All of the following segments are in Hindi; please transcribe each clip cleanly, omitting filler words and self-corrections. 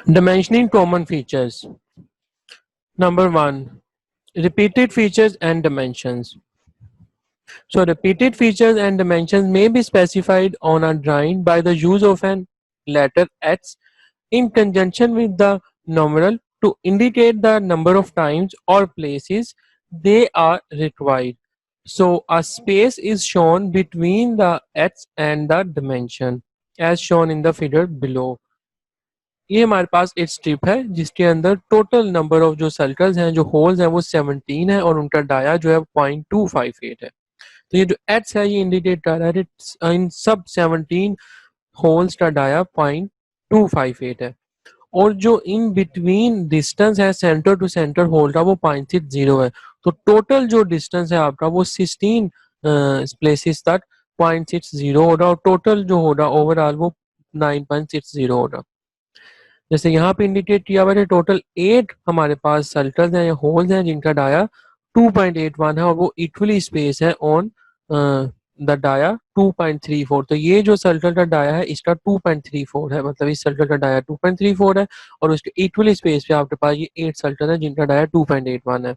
Dimensioning common features. Number one, repeated features and dimensions. So repeated features and dimensions may be specified on a drawing by the use of an letter X in conjunction with the numeral to indicate the number of times or places they are required. So a space is shown between the X and the dimension as shown in the figure below. ये हमारे पास एक स्ट्रिप है जिसके अंदर टोटल नंबर ऑफ जो सर्कल्स हैं जो होल्स हैं वो 17 है और उनका डाया जो है 0.258 है। तो ये जो एच है ये इंडिकेट कर रहा है इन सब 17 होल्स का डाया 0.258 है और जो इन बिटवीन डिस्टेंस है सेंटर टू सेंटर होल का वो 0.60 है। तो टोटल जो डिस्टेंस है आपका वो 16 प्लेसेस तक 0.60 होगा और टोटल जो होगा ओवरऑल वो 9.60 होगा। जैसे यहाँ पे इंडिकेट किया हुआ है टोटल 8 हमारे पास सर्कल्स हैं या होल्स हैं जिनका डाया 2.81 है और वो इक्वली स्पेस है ऑन द डाया 2.34। तो ये जो सर्कल का डाया है इसका 2.34 है, मतलब इस सर्कल का डाया 2.34 है और उसके इक्वली स्पेस पे आपके पास ये 8 सर्कल है जिनका डाया 2.81 है।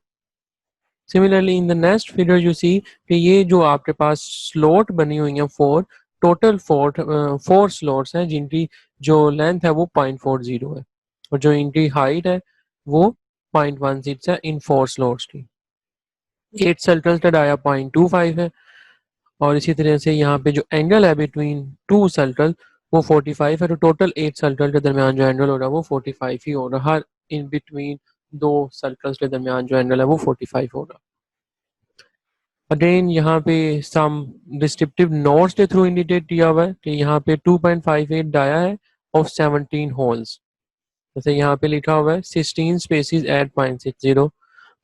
Similarly in the next figure you see कि ये जो आपके पास स्लॉट बनी हुई है टोटल फोर स्लॉट्स हैं जिनकी जो लेंथ है वो 0.40 है और जो इनकी हाइट है वो 0.16 है इन 4 स्लॉट्स की। 8 सर्कल का डाया 0.25 है और इसी तरह से यहाँ पे जो एंगल है बिटवीन 2 सर्कल वो 45 है। तो टोटल 8 सर्कल के दरमियान जो एंगल हो रहा है वो 45 ही हो रहा है। हर इन बिटवीन 2 सर्कल्स के दरमियान जो एंगल है वो 45 हो रहा है। अगेन यहाँ पे सम डिस्क्रिप्टिव नोट्स के थ्रू इंडिकेट किया हुआ है कि यहाँ पे 2.58 डाया है ऑफ 17 होल्स। जैसे यहाँ पे लिखा हुआ है 16 स्पेसिस एट 0.60।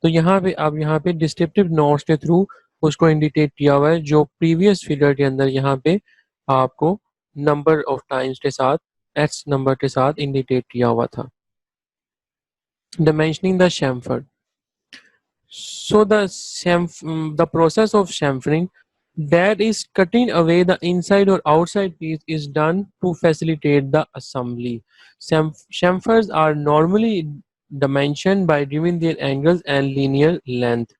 तो यहाँ पे अब यहाँ पे डिस्क्रिप्टिव नोट्स के थ्रू उसको इंडिकेट किया हुआ है जो प्रीवियस फिगर के अंदर यहाँ पे आपको नंबर ऑफ टाइम्स के साथ एक्स नंबर के साथ इंडिकेट किया हुआ था। Dimensioning the chamfer. So the process of chamfering, that is cutting away the inside or outside piece, is done to facilitate the assembly. Chamfers are normally dimensioned by giving their angles and linear length.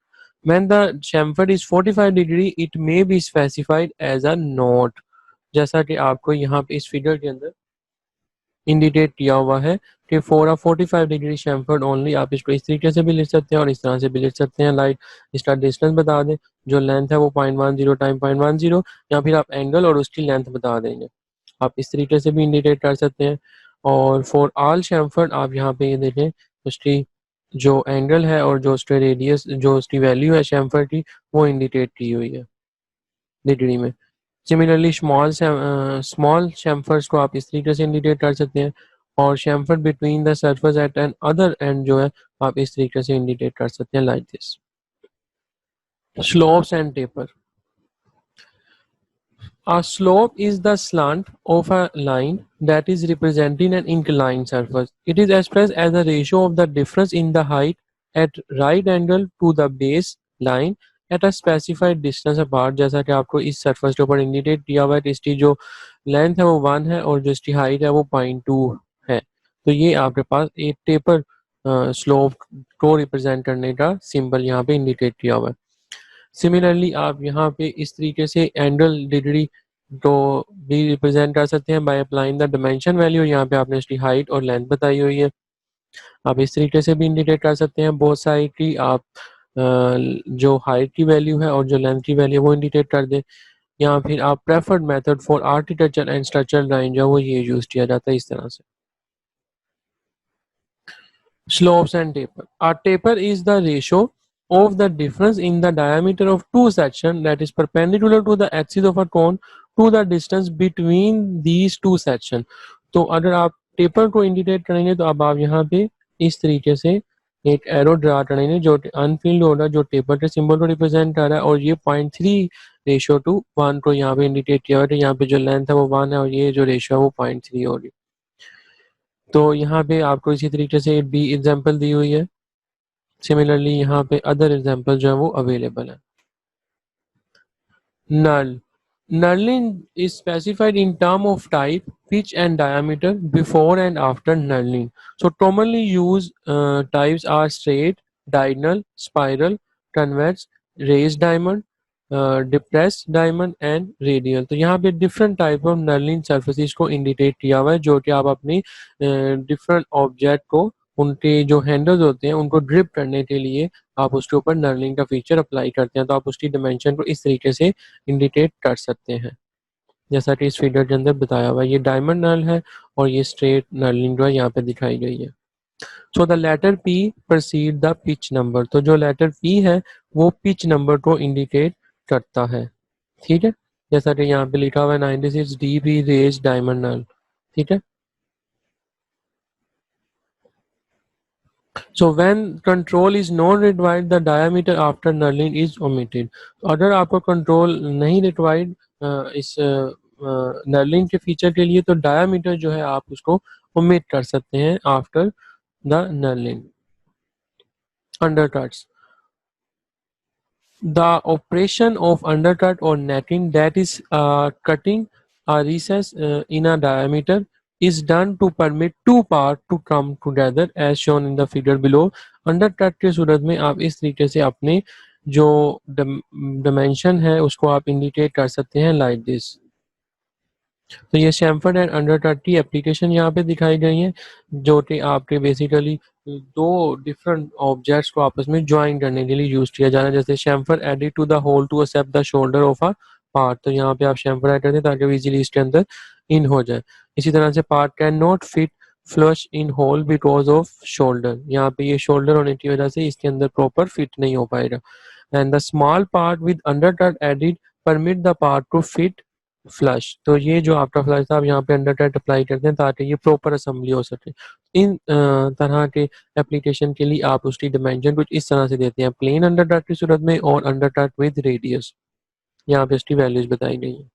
When the chamfer is 45 degree, it may be specified as a knot. जैसा कि आपको यहाँ पे इस फिगर के अंदर इंडिकेट किया हुआ है कि 45 डिग्री शैम्फर्ड ओनली। आप इसको इस तरीके से भी लिख सकते हैं और इस तरह से भी लिख सकते हैं। लाइट इसका डिस्टेंस बता दें, जो लेंथ है वो 0.10 टाइम 0.10, या फिर आप एंगल और उसकी लेंथ बता देंगे। आप इस तरीके से भी इंडिकेट कर सकते हैं। और फॉर ऑल शैम्फर्ड आप यहाँ पे ये देखें उसकी जो एंगल है और जो उसके रेडियस जो उसकी वैल्यू है शैम्फर्ड की वो इंडिकेट की हुई है डिग्री में। सिमिलरली स्मॉल शैम्फर्स को आप इस तरीके से इंडिकेट कर सकते हैं और chamfer between the surface at an other end जो है आप इस तरीके से इंडिकेट कर सकते हैं like this. Slopes and taper. A slope is the slant of a line that is representing an inclined surface. It is expressed as a ratio of the difference in the height at right angle to the base line at a specified distance apart. जैसा कि आपको इस surface के ऊपर इंडिकेट किया हुआ है कि इसकी जो लेंथ है वो 1 है और जो इसकी हाइट है वो 0.2 है। तो ये आपके पास एक टेपर स्लोप को रिप्रेजेंट करने का सिंबल यहाँ पे इंडिकेट किया हुआ है। सिमिलरली आप यहाँ पे इस तरीके से एंगल डिग्री को भी रिप्रेजेंट कर सकते हैं by applying the dimension value. यहाँ पे आपने इसकी हाइट और लेंथ बताई हुई है, आप इस तरीके से भी इंडिकेट कर सकते हैं। बोथ साइड की आप जो हाइट की वैल्यू है और जो लेंथ की वैल्यू है वो इंडिकेट कर दें, या फिर आप preferred method for architecture and structural design जो वो ये यूज किया जाता है इस तरह से। Slopes and taper. A taper is the ratio of the difference in the diameter of two sections that is perpendicular to the axis of a cone to the distance between these two sections. तो अगर आप टेपर को इंडिकेट करेंगे तो अब आप यहाँ पे इस तरीके से एक एरो ड्रा करेंगे जो अनफिल्ड होगा जो टेपर के सिंबल को रिप्रेजेंट कर रहा है, और ये 0.3 रेशियो टू 1 को यहाँ पे इंडिकेट किया हुआ है। यहाँ पे जो लेंथ है वो 1 है और ये जो रेशियो है वो 0.3 होगी। तो यहाँ पे आपको इसी तरीके से बी एग्जाम्पल दी हुई है। सिमिलरली यहाँ पे अदर एग्जाम्पल जो है वो अवेलेबल है। नल Knurling is specified in term of type, pitch and diameter before and after knurling. So commonly used types are straight, diagonal, spiral, convex, raised diamond, depressed diamond and radial. तो यहाँ पे different type of knurling surfaces को indicate किया हुआ है जो कि आप अपनी different object को उनके जो हैंडल्स होते हैं उनको ड्रिप करने के लिए आप उसके ऊपर नर्लिंग का फीचर अप्लाई करते हैं तो आप उसकी डिमेंशन को इस तरीके से इंडिकेट कर सकते हैं जैसा कि इस फिगर के अंदर बताया हुआ है ये डायमंड नल है और ये स्ट्रेट नर्लिंग जो है यहाँ पे दिखाई गई है so the letter P proceed the pitch number तो जो लेटर पी है वो पिच नंबर को इंडिकेट करता है ठीक है जैसा कि यहाँ पे लिखा हुआ है 96 DB रेज डायमंड नल ठीक है So when control is not required, the diameter after knurling is omitted. तो अगर आपको कंट्रोल नहीं रिक्वायर्ड इस नर्लिंग के फीचर के लिए तो डायमीटर जो है आप उसको ओमिट कर सकते हैं after the knurling undercuts. The operation of undercut or netting that is cutting a recess in a diameter is done to permit two parts to come together as shown in the figure below. undercut के सूरत में आप इस तरीके से अपने जो dimension है उसको आप indicate कर सकते हैं like this. तो ये शैम्फर्ड एंड अंडरकट की एप्लीकेशन यहाँ पे दिखाई गई है जो कि आपके बेसिकली दो डिफरेंट ऑब्जेक्ट्स को आपस में ज्वाइन करने के लिए यूज किया जा रहा है जैसे chamfer added to the hole to accept the shoulder of a part तो यहाँ पे आप शैम्फर ऐड करते हैं ताकि इजीली इसके अंदर इन हो जाए इसी तरह से part can not fit flush in hole because of shoulder यहाँ पे ये शोल्डर होने की वजह से इसके अंदर प्रॉपर फिट नहीं हो पाएगा and the small part with undercut added permit the part two fit flush तो ये जो आपका फ्लश था आप यहाँ पे अंडरकट अप्लाई करते हैं ताकि ये प्रॉपर असेंबली हो सके इन तरह के एप्लीकेशन के लिए आप उसकी डिमेंशन कुछ इस तरह से देते हैं प्लेन अंडरकट की सूरत में और अंडरकट विद रेडियस यहाँ पे इसकी वैल्यूज बताई गई है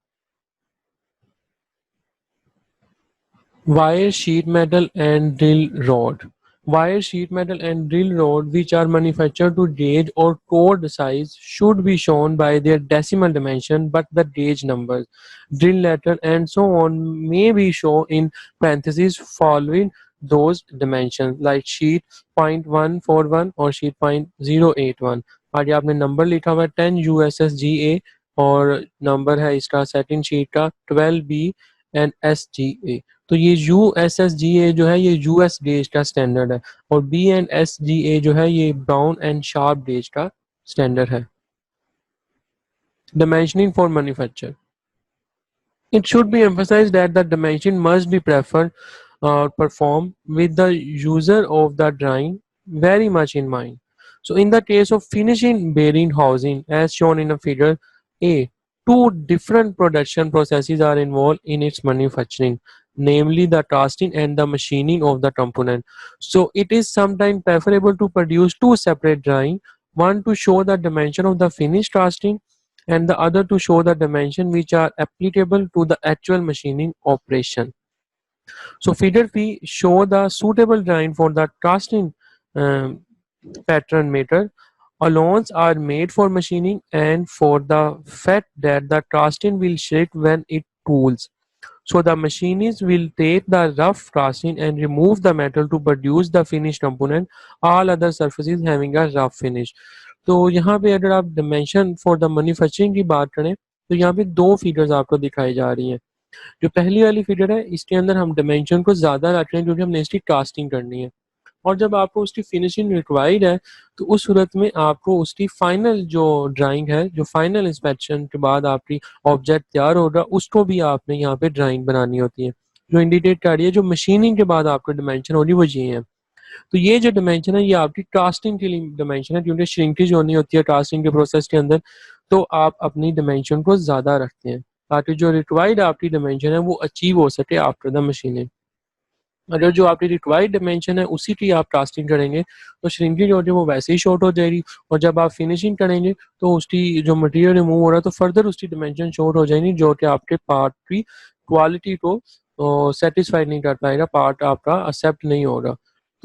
wire sheet metal and drill rod wire sheet metal and drill rod which are manufactured to gauge or code size should be shown by their decimal dimension but the gauge numbers drill letter and so on may be shown in parentheses following those dimensions like sheet 0.141 और sheet 0.081 आगे आपने नंबर लिखा हुआ है 10 USSGA और नंबर है इसका सेकंड शीट का 12B एंड SGA तो ये USSGA जो है ये US गेज का स्टैंडर्ड है और BNSGA जो है ये ब्राउन एंड शार्प गेज का स्टैंडर्ड है dimensioning for manufacture it should be emphasized that the dimension must be preferred or performed with the user of the drawing very much in mind so in the case of finishing bearing housing as shown in a figure A two different production processes are involved in its manufacturing namely the casting and the machining of the component. So it is sometimes preferable to produce two separate drawings, one to show the dimension of the finished casting and the other to show the dimension which are applicable to the actual machining operation. So figure P show the suitable drawing for the casting pattern maker. Allowance are made for machining and for the fact that the casting will shake when it cools. So the machinist will take the rough casting and remove the metal to produce the finished component, all other surfaces having a rough finish. तो यहाँ पे अगर आप dimension for the manufacturing की बात करें तो यहाँ पे दो फिगर्स आपको दिखाई जा रही हैं जो पहली वाली फिगर है इसके अंदर हम dimension को ज़्यादा रख रहे हैं क्योंकि हमने इसकी कास्टिंग करनी है और जब आपको उसकी फिनिशिंग रिक्वायर्ड है तो उस सूरत में आपको उसकी फाइनल जो ड्राइंग है जो फाइनल इंस्पेक्शन के बाद आपकी ऑब्जेक्ट तैयार होगा उसको भी आपने यहाँ पे ड्राइंग बनानी होती है जो इंडिकेट कर रही है जो मशीनिंग के बाद आपको डिमेंशन होगी वो ये है तो ये जो डिमेंशन है ये आपकी कास्टिंग के लिए डिमेंशन है क्योंकि श्रिंकेज होनी होती है कास्टिंग के प्रोसेस के अंदर तो आप अपनी डिमेंशन को ज़्यादा रखते हैं ताकि जो रिक्वायर्ड आपकी डिमेंशन है वो अचीव हो सके आफ्टर द मशीनिंग अगर जो आपकी रिक्वायर्ड डिमेंशन है उसी की आप कास्टिंग करेंगे तो श्रिंकिंग जो है वो वैसे ही शॉर्ट हो जाएगी और जब आप फिनिशिंग करेंगे तो उसकी जो मटेरियल रिमूव हो रहा है तो फर्दर उसकी डिमेंशन शॉर्ट हो जाएगी जो कि आपके पार्ट की क्वालिटी को सेटिस्फाई नहीं कर पाएगा पार्ट आपका एक्सेप्ट नहीं होगा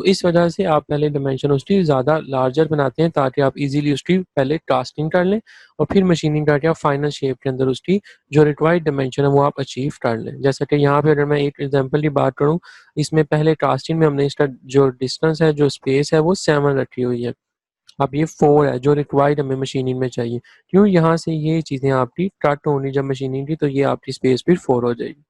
तो इस वजह से आप पहले डायमेंशन उसकी ज़्यादा लार्जर बनाते हैं ताकि आप इजीली उसकी पहले कास्टिंग कर लें और फिर मशीनिंग करके आप फाइनल शेप के अंदर उसकी जो रिक्वायर्ड डायमेंशन है वो आप अचीव कर लें। जैसा कि यहाँ पे अगर मैं एक एग्जांपल की बात करूँ, इसमें पहले कास्टिंग में हमने इसका जो डिस्टेंस है, जो स्पेस है वो 7 रखी हुई है। अब ये 4 है जो रिक्वायर्ड हमें मशीनिंग में चाहिए। क्यों? यहाँ से ये चीज़ें आपकी कट होनी जब मशीनिंग की तो ये आपकी स्पेस फिर 4 हो जाएगी।